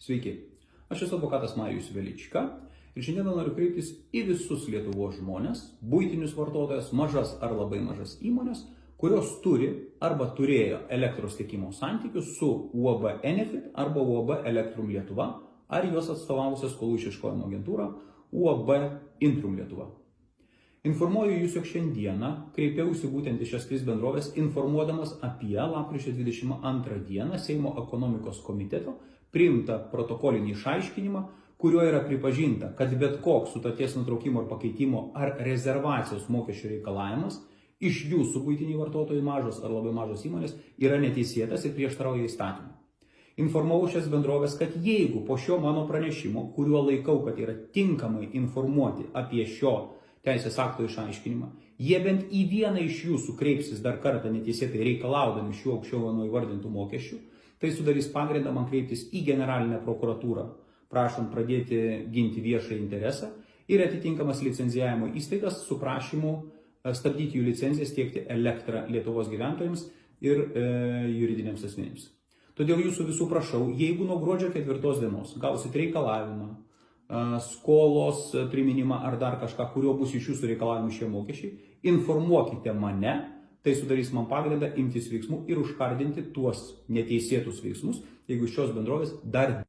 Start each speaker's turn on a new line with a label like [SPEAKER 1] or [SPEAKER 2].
[SPEAKER 1] Sveiki, aš esu advokatas Marijus Velička ir šiandien noriu kreiptis į visus Lietuvos žmonės, buitinius vartotojus, mažas ar labai mažas įmonės, kurios turi arba turėjo elektros tiekimo santykius su UAB Enefit arba UAB Elektrum Lietuva ar juos atstovavusią skolų išieškojimo agentūrą UAB Intrum Lietuva. Informuoju jūs, jog šiandieną kreipiausi būtent į šias tris bendrovės, informuodamas apie lapkričio 22 dieną Seimo ekonomikos komiteto priimtą protokolinį išaiškinimą, kuriuo yra pripažinta, kad bet koks sutarties nutraukimo ar pakeitimo ar rezervacijos mokesčių reikalavimas iš jūsų buitiniai vartotojai, mažos ar labai mažos įmonės, yra neteisėtas ir prieštarauja įstatymui. Informavau šias bendrovės, kad jeigu po šio mano pranešimo, kuriuo laikau, kad yra tinkamai informuoti apie šio teisės akto išaiškinimą, jie bent į vieną iš jūsų kreipsis dar kartą neteisėtai reikalaudami šių aukščiau mano įvardintų mokesčių, tai sudarys pagrindą man kreiptis į generalinę prokuratūrą, prašant pradėti ginti viešą interesą ir atitinkamas licenzijavimo įstaigas su prašymu stabdyti jų licencijas tiekti elektrą Lietuvos gyventojams ir juridiniams asmenims. Todėl jūsų visų prašau, jeigu nuo gruodžio 4 dienos gausit reikalavimą, skolos priminimą ar dar kažką, kurio bus iš jūsų reikalavimų šie mokesčiai, informuokite mane, tai sudarys man pagrindą imtis veiksmų ir užkardinti tuos neteisėtus veiksmus, jeigu šios bendrovės dar